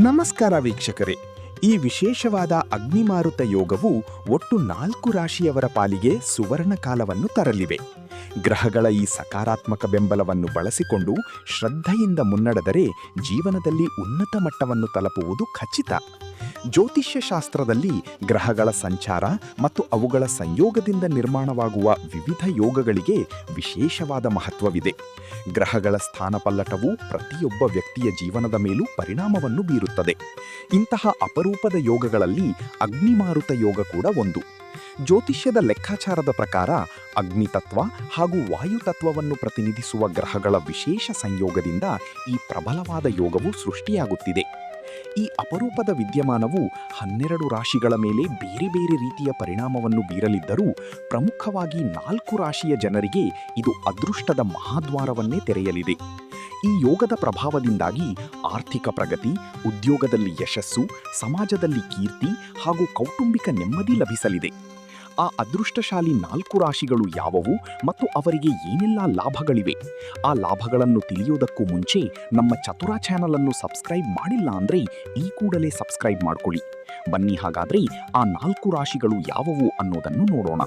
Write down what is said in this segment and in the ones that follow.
ನಮಸ್ಕಾರ ವೀಕ್ಷಕರೇ. ಈ ವಿಶೇಷವಾದ ಅಗ್ನಿಮಾರುತ ಯೋಗವು ಒಟ್ಟು 4 ರಾಶಿಯವರ ಪಾಲಿಗೆ ಸುವರ್ಣ ಕಾಲವನ್ನು ತರಲಿವೆ. ಗ್ರಹಗಳ ಈ ಸಕಾರಾತ್ಮಕ ಬೆಂಬಲವನ್ನು ಬಳಸಿಕೊಂಡು ಶ್ರದ್ಧೆಯಿಂದ ಮುನ್ನಡೆದರೆ ಜೀವನದಲ್ಲಿ ಉನ್ನತ ಮಟ್ಟವನ್ನು ತಲುಪುವುದು ಖಚಿತ. ಜ್ಯೋತಿಷ್ಯ ಶಾಸ್ತ್ರದಲ್ಲಿ ಗ್ರಹಗಳ ಸಂಚಾರ ಮತ್ತು ಅವುಗಳ ಸಂಯೋಗದಿಂದ ನಿರ್ಮಾಣವಾಗುವ ವಿವಿಧ ಯೋಗಗಳಿಗೆ ವಿಶೇಷವಾದ ಮಹತ್ವವಿದೆ. ಗ್ರಹಗಳ ಸ್ಥಾನಪಲ್ಲಟವು ಪ್ರತಿಯೊಬ್ಬ ವ್ಯಕ್ತಿಯ ಜೀವನದ ಮೇಲೂ ಪರಿಣಾಮವನ್ನು ಬೀರುತ್ತದೆ. ಇಂತಹ ಅಪರೂಪದ ಯೋಗಗಳಲ್ಲಿ ಅಗ್ನಿಮಾರುತ ಯೋಗ ಕೂಡ ಒಂದು. ಜ್ಯೋತಿಷ್ಯದ ಲೆಕ್ಕಾಚಾರದ ಪ್ರಕಾರ ಅಗ್ನಿತತ್ವ ಹಾಗೂ ವಾಯುತತ್ವವನ್ನು ಪ್ರತಿನಿಧಿಸುವ ಗ್ರಹಗಳ ವಿಶೇಷ ಸಂಯೋಗದಿಂದ ಈ ಪ್ರಬಲವಾದ ಯೋಗವು ಸೃಷ್ಟಿಯಾಗುತ್ತಿದೆ. ಈ ಅಪರೂಪದ ವಿದ್ಯಮಾನವು 12 ರಾಶಿಗಳ ಮೇಲೆ ಬೇರೆ ಬೇರೆ ರೀತಿಯ ಪರಿಣಾಮವನ್ನು ಬೀರಲಿದ್ದರೂ ಪ್ರಮುಖವಾಗಿ 4 ರಾಶಿಯ ಜನರಿಗೆ ಇದು ಅದೃಷ್ಟದ ಮಹಾದ್ವಾರವನ್ನೇ ತೆರೆಯಲಿದೆ. ಈ ಯೋಗದ ಪ್ರಭಾವದಿಂದಾಗಿ ಆರ್ಥಿಕ ಪ್ರಗತಿ, ಉದ್ಯೋಗದಲ್ಲಿ ಯಶಸ್ಸು, ಸಮಾಜದಲ್ಲಿ ಕೀರ್ತಿ ಹಾಗೂ ಕೌಟುಂಬಿಕ ನೆಮ್ಮದಿ ಲಭಿಸಲಿದೆ. ಆ ಅದೃಷ್ಟಶಾಲಿ 4 ರಾಶಿಗಳು ಯಾವುವು ಮತ್ತು ಅವರಿಗೆ ಏನೆಲ್ಲ ಲಾಭಗಳಿವೆ? ಆ ಲಾಭಗಳನ್ನು ತಿಳಿಯೋದಕ್ಕೂ ಮುಂಚೆ ನಮ್ಮ ಚತುರ ಚಾನಲ್ ಅನ್ನು ಸಬ್ಸ್ಕ್ರೈಬ್ ಮಾಡಿಲ್ಲ ಅಂದ್ರೆ ಈ ಕೂಡಲೇ ಸಬ್ಸ್ಕ್ರೈಬ್ ಮಾಡ್ಕೊಳ್ಳಿ. ಬನ್ನಿ ಹಾಗಾದ್ರೆ ಆ 4 ರಾಶಿಗಳು ಯಾವುವು ಅನ್ನೋದನ್ನು ನೋಡೋಣ.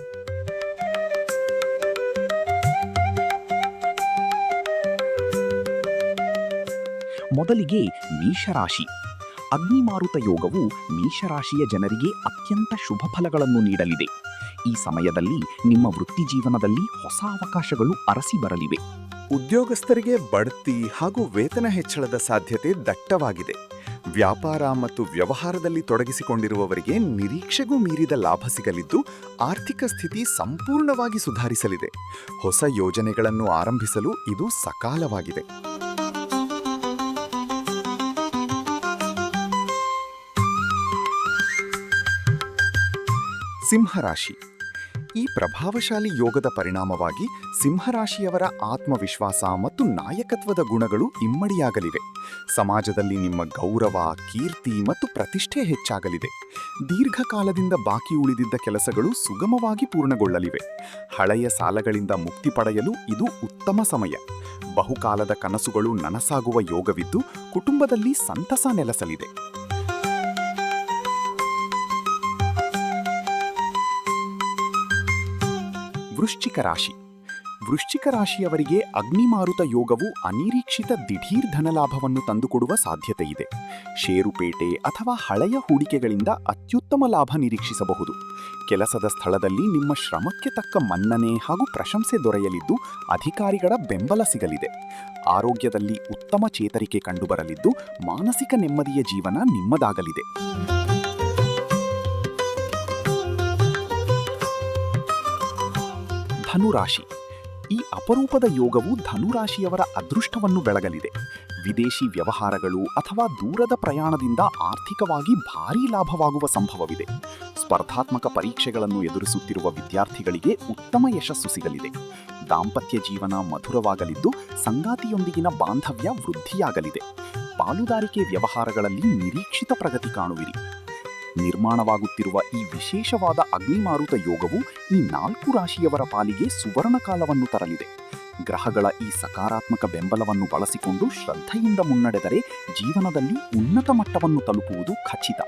ಮೊದಲಿಗೆ ಮೇಷರಾಶಿ. ಅಗ್ನಿಮಾರುತ ಯೋಗವು ಮೇಷರಾಶಿಯ ಜನರಿಗೆ ಅತ್ಯಂತ ಶುಭ ಫಲಗಳನ್ನು ನೀಡಲಿದೆ. ಈ ಸಮಯದಲ್ಲಿ ನಿಮ್ಮ ವೃತ್ತಿ ಜೀವನದಲ್ಲಿ ಹೊಸ ಅವಕಾಶಗಳು ಅರಸಿ ಬರಲಿವೆ. ಉದ್ಯೋಗಸ್ಥರಿಗೆ ಬಡ್ತಿ ಹಾಗೂ ವೇತನ ಹೆಚ್ಚಳದ ಸಾಧ್ಯತೆ ದಟ್ಟವಾಗಿದೆ. ವ್ಯಾಪಾರ ಮತ್ತು ವ್ಯವಹಾರದಲ್ಲಿ ತೊಡಗಿಸಿಕೊಂಡಿರುವವರಿಗೆ ನಿರೀಕ್ಷೆಗೂ ಮೀರಿದ ಲಾಭ ಸಿಗಲಿದ್ದು ಆರ್ಥಿಕ ಸ್ಥಿತಿ ಸಂಪೂರ್ಣವಾಗಿ ಸುಧಾರಿಸಲಿದೆ. ಹೊಸ ಯೋಜನೆಗಳನ್ನು ಆರಂಭಿಸಲು ಇದು ಸಕಾಲವಾಗಿದೆ. ಸಿಂಹರಾಶಿ. ಈ ಪ್ರಭಾವಶಾಲಿ ಯೋಗದ ಪರಿಣಾಮವಾಗಿ ಸಿಂಹರಾಶಿಯವರ ಆತ್ಮವಿಶ್ವಾಸ ಮತ್ತು ನಾಯಕತ್ವದ ಗುಣಗಳು ಇಮ್ಮಡಿಯಾಗಲಿವೆ. ಸಮಾಜದಲ್ಲಿ ನಿಮ್ಮ ಗೌರವ, ಕೀರ್ತಿ ಮತ್ತು ಪ್ರತಿಷ್ಠೆ ಹೆಚ್ಚಾಗಲಿದೆ. ದೀರ್ಘಕಾಲದಿಂದ ಬಾಕಿ ಉಳಿದಿದ್ದ ಕೆಲಸಗಳು ಸುಗಮವಾಗಿ ಪೂರ್ಣಗೊಳ್ಳಲಿವೆ. ಹಳೆಯ ಸಾಲಗಳಿಂದ ಮುಕ್ತಿ ಪಡೆಯಲು ಇದು ಉತ್ತಮ ಸಮಯ. ಬಹುಕಾಲದ ಕನಸುಗಳು ನನಸಾಗುವ ಯೋಗವಿದ್ದು ಕುಟುಂಬದಲ್ಲಿ ಸಂತಸ ನೆಲೆಸಲಿದೆ. ವೃಶ್ಚಿಕ ರಾಶಿ. ವೃಶ್ಚಿಕ ರಾಶಿಯವರಿಗೆ ಅಗ್ನಿಮಾರುತ ಯೋಗವು ಅನಿರೀಕ್ಷಿತ ದಿಢೀರ್ ಧನಲಾಭವನ್ನು ತಂದುಕೊಡುವ ಸಾಧ್ಯತೆ ಇದೆ. ಷೇರುಪೇಟೆ ಅಥವಾ ಹಳೆಯ ಹೂಡಿಕೆಗಳಿಂದ ಅತ್ಯುತ್ತಮ ಲಾಭ ನಿರೀಕ್ಷಿಸಬಹುದು. ಕೆಲಸದ ಸ್ಥಳದಲ್ಲಿ ನಿಮ್ಮ ಶ್ರಮಕ್ಕೆ ತಕ್ಕ ಮನ್ನಣೆ ಹಾಗೂ ಪ್ರಶಂಸೆ ದೊರೆಯಲಿದ್ದು ಅಧಿಕಾರಿಗಳ ಬೆಂಬಲ ಸಿಗಲಿದೆ. ಆರೋಗ್ಯದಲ್ಲಿ ಉತ್ತಮ ಚೇತರಿಕೆ ಕಂಡುಬರಲಿದ್ದು ಮಾನಸಿಕ ನೆಮ್ಮದಿಯ ಜೀವನ ನಿಮ್ಮದಾಗಲಿದೆ. ಧನುರಾಶಿ. ಈ ಅಪರೂಪದ ಯೋಗವು ಧನುರಾಶಿಯವರ ಅದೃಷ್ಟವನ್ನು ಬೆಳಗಲಿದೆ. ವಿದೇಶಿ ವ್ಯವಹಾರಗಳು ಅಥವಾ ದೂರದ ಪ್ರಯಾಣದಿಂದ ಆರ್ಥಿಕವಾಗಿ ಭಾರೀ ಲಾಭವಾಗುವ ಸಂಭವವಿದೆ. ಸ್ಪರ್ಧಾತ್ಮಕ ಪರೀಕ್ಷೆಗಳನ್ನು ಎದುರಿಸುತ್ತಿರುವ ವಿದ್ಯಾರ್ಥಿಗಳಿಗೆ ಉತ್ತಮ ಯಶಸ್ಸು ಸಿಗಲಿದೆ. ದಾಂಪತ್ಯ ಜೀವನ ಮಧುರವಾಗಲಿದ್ದು ಸಂಗಾತಿಯೊಂದಿಗಿನ ಬಾಂಧವ್ಯ ವೃದ್ಧಿಯಾಗಲಿದೆ. ಪಾಲುದಾರಿಕೆ ವ್ಯವಹಾರಗಳಲ್ಲಿ ನಿರೀಕ್ಷಿತ ಪ್ರಗತಿ ಕಾಣುವಿರಿ. ನಿರ್ಮಾಣವಾಗುತ್ತಿರುವ ಈ ವಿಶೇಷವಾದ ಅಗ್ನಿಮಾರುತ ಯೋಗವು ಈ 4 ರಾಶಿಯವರ ಪಾಲಿಗೆ ಸುವರ್ಣಕಾಲವನ್ನು ತರಲಿದೆ. ಗ್ರಹಗಳ ಈ ಸಕಾರಾತ್ಮಕ ಬೆಂಬಲವನ್ನು ಬಳಸಿಕೊಂಡು ಶ್ರದ್ಧೆಯಿಂದ ಮುನ್ನಡೆದರೆ ಜೀವನದಲ್ಲಿ ಉನ್ನತ ಮಟ್ಟವನ್ನು ತಲುಪುವುದು ಖಚಿತ.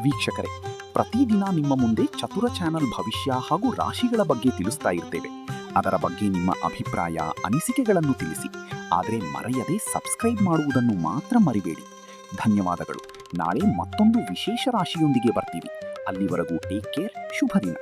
ವೀಕ್ಷಕರೇ, ಪ್ರತಿದಿನ ನಿಮ್ಮ ಮುಂದೆ ಚತುರ ಚಾನಲ್ ಭವಿಷ್ಯ ಹಾಗೂ ರಾಶಿಗಳ ಬಗ್ಗೆ ತಿಳಿಸ್ತಾ ಇರ್ತೇವೆ. ಅದರ ಬಗ್ಗೆ ನಿಮ್ಮ ಅಭಿಪ್ರಾಯ, ಅನಿಸಿಕೆಗಳನ್ನು ತಿಳಿಸಿ. ಆದರೆ ಮರೆಯದೆ ಸಬ್ಸ್ಕ್ರೈಬ್ ಮಾಡುವುದನ್ನು ಮಾತ್ರ ಮರಿಬೇಡಿ. ಧನ್ಯವಾದಗಳು. ನಾಳೆ ಮತ್ತೊಂದು ವಿಶೇಷ ರಾಶಿಯೊಂದಿಗೆ ಬರ್ತೀವಿ. ಅಲ್ಲಿವರೆಗೂ ಟೇಕ್ ಕೇರ್. ಶುಭ ದಿನ.